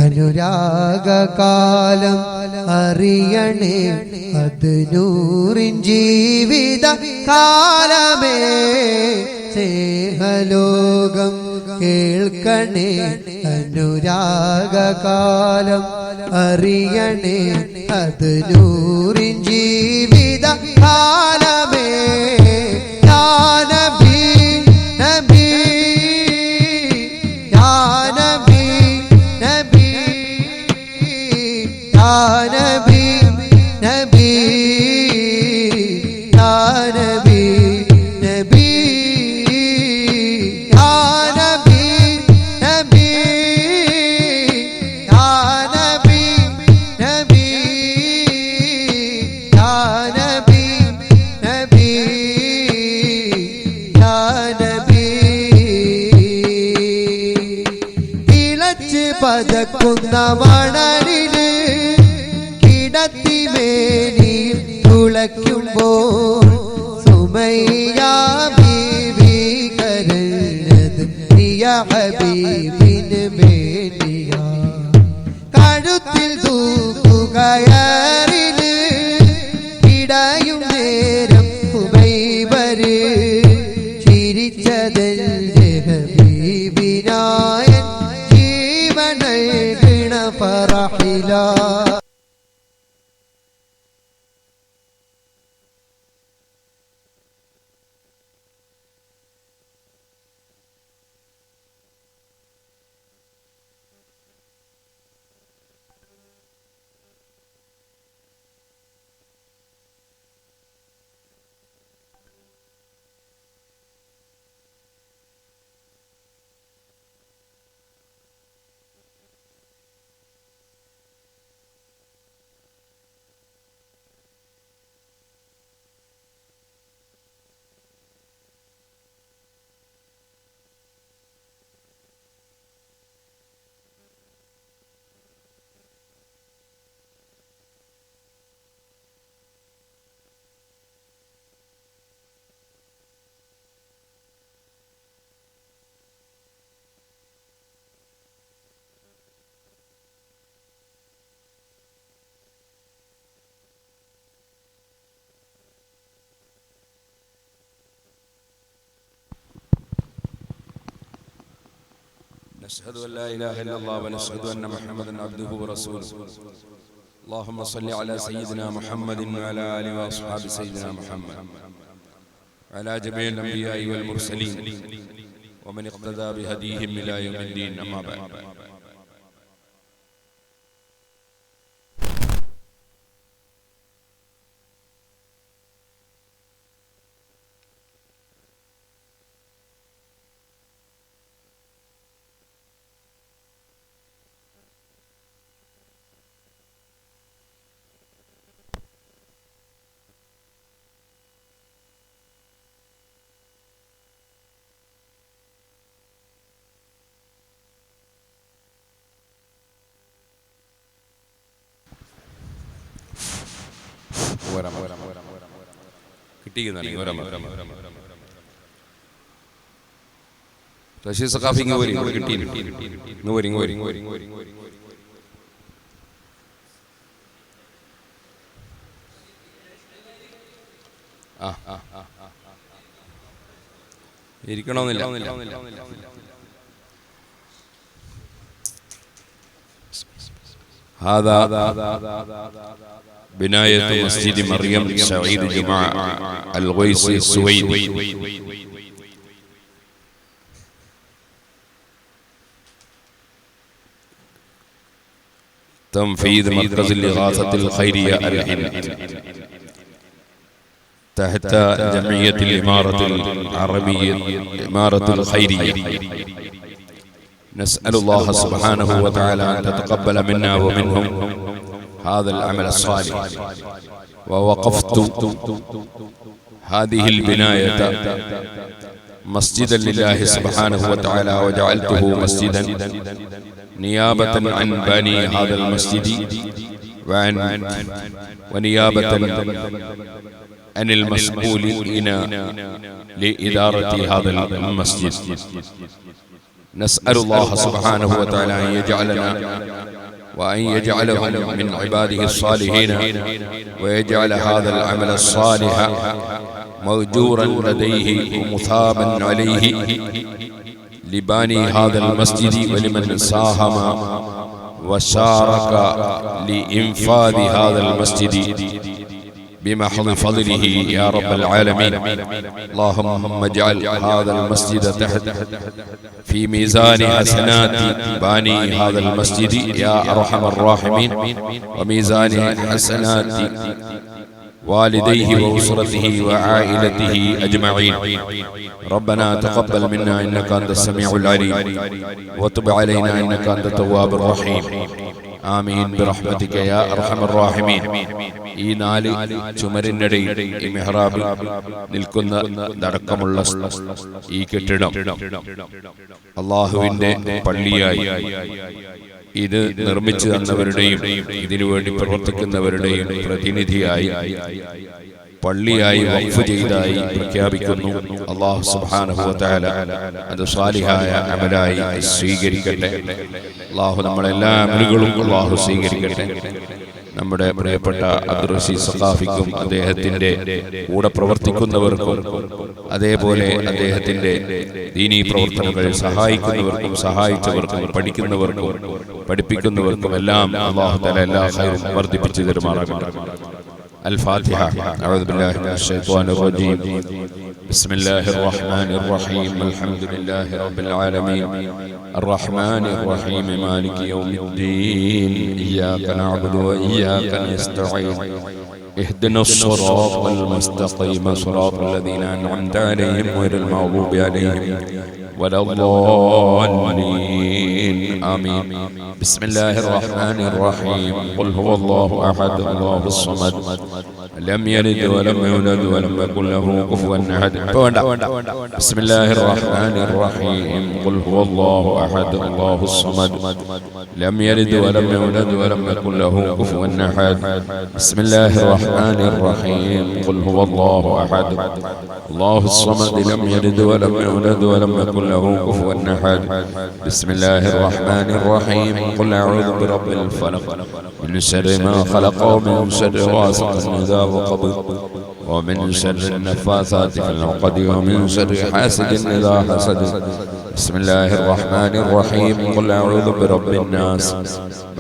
അനുരാഗകാലം അറിയണേ അത് നൂറിൻ ജീവിത കാലമേ സ്നേഹലോകം കേൾക്കണേ അനുരാഗകാലം അറിയണേ അത് നൂറിൻ ജീവിത കാലമേ പതക്കുന്ന മണലില് കിടത്തിമേനിൽ തുളയ്ക്കുമ്പോൾ സുമയ്യ ബീവി കരഞ്ഞത് പ്രിയ ഹബീബിന് വേണ്ടിയാ. കഴുത്തിൽ തൂക്കുകയറില് ഇടയും നേരം ഹുബൈബര് ചിരിച്ചതല്ലേ ഹബീബിനായ فرحلا نشهد أن لا إله إلا الله ونشهد أن محمدا عبده ورسوله. اللهم صل على سيدنا محمد وعلى آله وأصحاب سيدنا محمد وعلى جميع الأنبياء والمرسلين ومن اقتدى بهديهم إلى يوم الدين. أما بعد. റഷീദ് സഖാഫി കിട്ടി. ഇരിക്കണമെന്നില്ല. بناية مسجد مريم سعيد جماعة الغيث السويدي. تنفيذ مركز الإغاثة الخيرية الهند تحت جمعية الإمارة العربية الإمارة الخيرية. نسأل الله سبحانه وتعالى أن تتقبل منا ومنهم هذا العمل الصالح. ووقفت هذه البناية مسجدا لله سبحانه وتعالى وجعلته مسجدا نيابة عن بني هذا المسجد ونيابة عن المسؤولين لإدارة هذا المسجد. نسأل الله سبحانه وتعالى أن يجعلنا وأن يجعلهم من عباده الصالحين ويجعل هذا العمل الصالح مأجورا لديه ومثابا عليه لباني هذا المسجد ولمن ساهم وشارك لإنفاذ هذا المسجد بمحض فضله يا رب العالمين. اللهم اجعل هذا المسجد تحت في ميزان حسنات باني هذا المسجد يا أرحم الراحمين، وميزان حسنات والديه وأسرته وعائلته أجمعين. ربنا تقبل منا إنك أنت السميع العليم وتب علينا إنك أنت التواب الرحيم. ആമീൻ ബിറഹ്മതിക യാ അർഹമർ റഹീമീൻ. ഈ 4 ചുമരിനിടയിൽ ഈ മിഹ്റാബിൽ നിൽക്കുന്ന അടക്കമുള്ള ഈ കെട്ടിടം അല്ലാഹുവിന്റെ പള്ളിയായി ഇത് നിർമ്മിച്ചു തന്നവരുടെയും ഇതിനുവേണ്ടി പ്രവർത്തിക്കുന്നവരുടെയും പ്രതിനിധിയായി പള്ളിയായി വഖഫ് ചെയ്തതായി പ്രഖ്യാപിക്കുന്നു. അല്ലാഹു സുബ്ഹാനഹു വ തആല അത് സാലിഹായ അമലായി സ്വീകരിക്കട്ടെ. അല്ലാഹു നമ്മളെല്ലാ അമലുകളും അല്ലാഹു സ്വീകരിക്കട്ടെ. നമ്മുടെ പ്രിയപ്പെട്ട അബ്ദുർ റഷീദ് സഖാഫിക്കും അദ്ദേഹത്തിന്റെ കൂടെ പ്രവർത്തിക്കുന്നവർക്കും അതേപോലെ അദ്ദേഹത്തിന്റെ ദീനീ പ്രവർത്തനങ്ങളിൽ സഹായിക്കുന്നവർക്കും സഹായിച്ചവർക്കും പഠിക്കുന്നവർക്കും പഠിപ്പിക്കുന്നവർക്കും എല്ലാം അല്ലാഹു തആല എല്ലാ ഖൈറും വർദ്ധിപ്പിച്ചു തരുമാറാകട്ടെ. الفاتحة. أعوذ بالله من الشيطان الرجيم. بسم الله الرحمن الرحيم. الحمد لله رب العالمين الرحمن الرحيم مالك يوم الدين إياك نعبد وإياك نستعين اهدنا الصراط المستقيم صراط الذين أنعمت عليهم غير المغضوب عليهم ولا الضالين آمين. بسم الله الرحمن الرحيم. قل هو الله أحد الله الصمد لم يلد ولم يولد ولم يكن له كفوا أحد. بسم الله الرحمن الرحيم. قل هو الله أحد الله الصمد لم يلد ولم يولد ولم يكن له كفوا أحد. بسم الله الرحمن الرحيم. قل هو الله أحد الله الصمد لم يلد ولم يولد ولم يكن له كفوا أحد. بسم الله الرحمن الرحيم. قل أعوذ برب الفلق من شر ما خلق ومن شر غاسق إذا وقب ومن شر النفاثات في العقد ومن شر حاسد إذا حسد. بسم الله الرحمن الرحيم. قل أعوذ برب الناس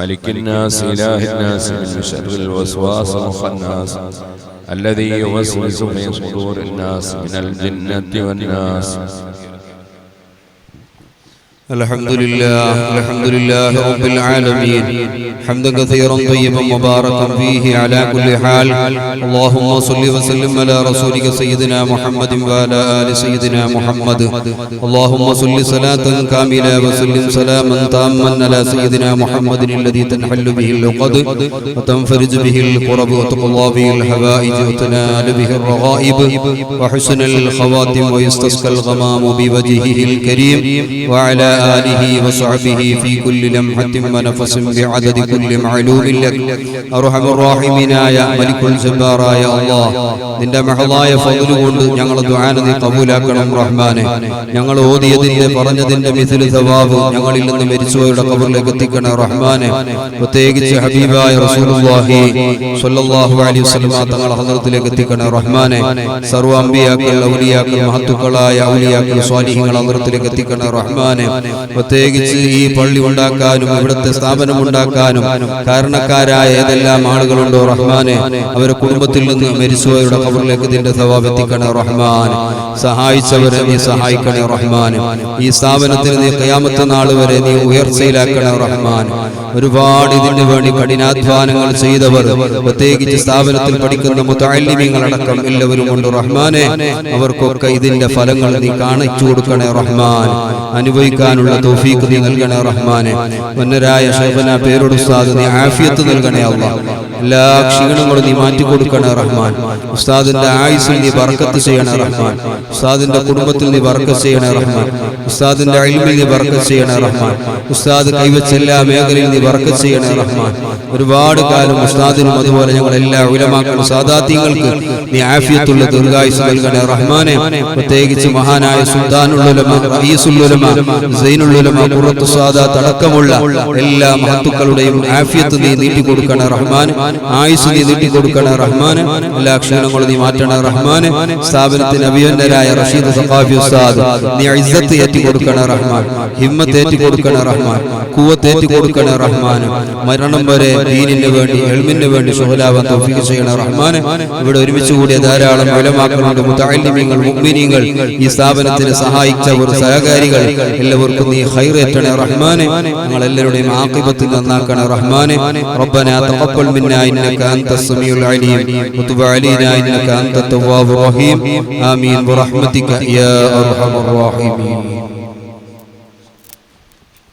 ملك الناس إله الناس من شر الوسواس الخناس الذي يوسوس في صدور الناس من الجنة والناس. الحمد لله رب العالمين حمدا كثيرا طيبا مباركا فيه على كل حال. اللهم صل وسلم على رسولك سيدنا محمد وعلى آل سيدنا محمد. اللهم صل صلاة كاملة وسلم سلاما تاما على سيدنا محمد الذي تنحل به العقد وتنفرج به الكرب وتقضى به الحوائج وتنال به الرغائب وحسن الخواتم ويستسقى الغمام بوجهه الكريم وعلى آله وصحبه في كل لمحة ونفس بعدد كل معلوم لك. أرحم الراحمين يا ملك الجبار يا الله. നിന്റെ മഹളായ ഫദ്ൽ കൊണ്ട് ഞങ്ങളുടെ ദുആ നീ ഖബൂലാക്കണം റഹ്മാനെ. ഞങ്ങൾ ഓതിയതിന്റെ പറഞ്ഞതിന്റെ മിസ്ലു സവാബ് ഞങ്ങളിൽ നിന്ന് മരിച്ചവരുടെ ഖബറിലേക്ക് എത്തിക്കണം റഹ്മാനെ. പ്രത്യേകിച്ച് ഹബീബായ റസൂലുള്ളാഹി സ്വല്ലല്ലാഹു അലൈഹി വസല്ലം തങ്ങളുടെ ഹദ്റത്തിലേക്ക് എത്തിക്കണം റഹ്മാനെ. സർവ്വ അമ്പിയാക്കൾ ഔലിയാക്കൾ മഹത്തുക്കളായ ഔലിയാക്കൾ സ്വാലിഹീങ്ങൾ ഹദ്റത്തിലേക്ക് എത്തിക്കണം റഹ്മാനെ. പ്രത്യേകിച്ച് ഈ പള്ളി ഉണ്ടാക്കാനും ഇവിടുത്തെ സ്ഥാപനം ഉണ്ടാക്കാനും കാരണക്കാരായ ഏതെല്ലാം ആളുകളുണ്ടോ റഹ്മാനെ, അവരുടെ കുടുംബത്തിൽ നിന്ന് മരിച്ചവരുടെ ഖബറിലേക്ക് ഇതിന്റെ സവാബ് എത്തിക്കണേ റഹ്മാൻ. സഹായിച്ചവരെ നീ സഹായിക്കണേ റഹ്മാൻ. ഈ സ്ഥാപനത്തിന് നീ ഖിയാമത്ത് നാൾ വരെ നീ ഉയർച്ചയിലാക്കണേ റഹ്മാൻ. ഒരുപാട് ഇതിനു വേണ്ടി കഠിനാധ്വാനങ്ങൾ ചെയ്തവർ, പ്രത്യേകിച്ച് സ്ഥാപനത്തിൽ പഠിക്കുന്ന മുതഅല്ലിമീങ്ങളടക്കം എല്ലാവരും കൊണ്ട് റഹ്മാനെ, അവർക്കൊക്കെ ഇതിന്റെ ഫലങ്ങൾ നീ കാണിച്ചു കൊടുക്കണേ റഹ്മാൻ. അനുഭവിക്കാനുള്ള തൗഫീഖ് നീ നൽകണേ റഹ്മാനെ. വന്നരായ ശൈഖന പേരോട് ഉസ്താദ് നീ ആഫിയത്ത് നൽകണേ അല്ലാഹ്. എല്ലാ ക്ഷീണങ്ങളും നീ മാറ്റി കൊടുക്കണേ റഹ്മാൻ. ഉസ്താദിന്റെ ആയുസ്സിൽ നീ ബർക്കത്ത് ചെയ്യണേ റഹ്മാൻ. ഉസ്താദിന്റെ കുടുംബത്തിൽ നീ ബർക്കത്ത് ചെയ്യണേ റഹ്മാൻ. ഉസ്താദിന്റെ ഇൽമിൽ നീ ബർക്കത്ത് ചെയ്യണേ റഹ്മാൻ. ഉസ്താദ് കൈവച്ച എല്ലാ മേഖലയിൽ നീ ബർക്കത്ത് ചെയ്യണേ റഹ്മാൻ. ഒരുപാട് കാലം ഉസ്താദിനും അതുപോലെ ഞങ്ങൾ എല്ലാ ഉലമാക്കളും സാദാത്യങ്ങൾക്ക് നീ ആഫിയത്തുള്ള ദീർഘായുസ്സ് നൽകണേ റഹ്മാനെ. പ്രത്യേകിച്ച് മഹാനായ സുൽത്താനുൽ ഉലമ, റഈസുൽ ഉലമ, സൈനുൽ ഉലമ, ഖുറത്തു സാദാത്ത് അടക്കമുള്ള എല്ലാ മഹത്തുക്കളുടെയും ആഫിയത്ത് നീ നീട്ടിക്കൊടുക്കണേ റഹ്മാൻ. ആയുസ് നീ നീട്ടിക്കൊടുക്കണേ റഹ്മാൻ. എല്ലാ ക്ഷീണങ്ങളും നീ മാറ്റണേ റഹ്മാൻ. സ്ഥാപനത്തിന് അഭിയന്നരായ റഷീദ് സഖാഫി ഉസ്താദ് നീ ഇസ്സത്ത് ഏറ്റി കൊടുക്കണേ റഹ്മാൻ. ഹിമ്മത്ത് ഏറ്റി കൊടുക്കണേ റഹ്മാൻ. ഖുവത്ത് ഏറ്റി കൊടുക്കണേ റഹ്മാൻ. മരണം വരെ ദീനിന് വേണ്ടി ഇൽമിന് വേണ്ടി ശുഹദാവാൻ തൗഫീഖ് ചെയ്യണേ റഹ്മാൻ. ഇവിടെ ഒരുമിച്ച് കൂടിയ ധാരാളം ഉലമാക്കളുണ്ട്, മുതഅല്ലിമീങ്ങൾ, മുഅ്മിനീങ്ങൾ, ഈ സ്ഥാപനത്തിന് സഹായിച്ചവർ, സഹകാരികൾ, എല്ലാവർക്കും നീ ഖൈർ ഏറ്റണേ റഹ്മാനെ. ഞങ്ങൾ എല്ലാവരുടെയും ആഖിബത്ത് നന്നാക്കണേ റഹ്മാനെ. റബ്ബനാ തഖബ്ബൽ മിന്നാ ഇന്നക അൻതസ് സമീഉൽ അലീം വതുബ് അലൈനാ ഇന്നക അൻതത് തവ്വാബുർ റഹീം. ആമീൻ ബിറഹ്മതിക യാ അർഹമർ റഹീമീൻ.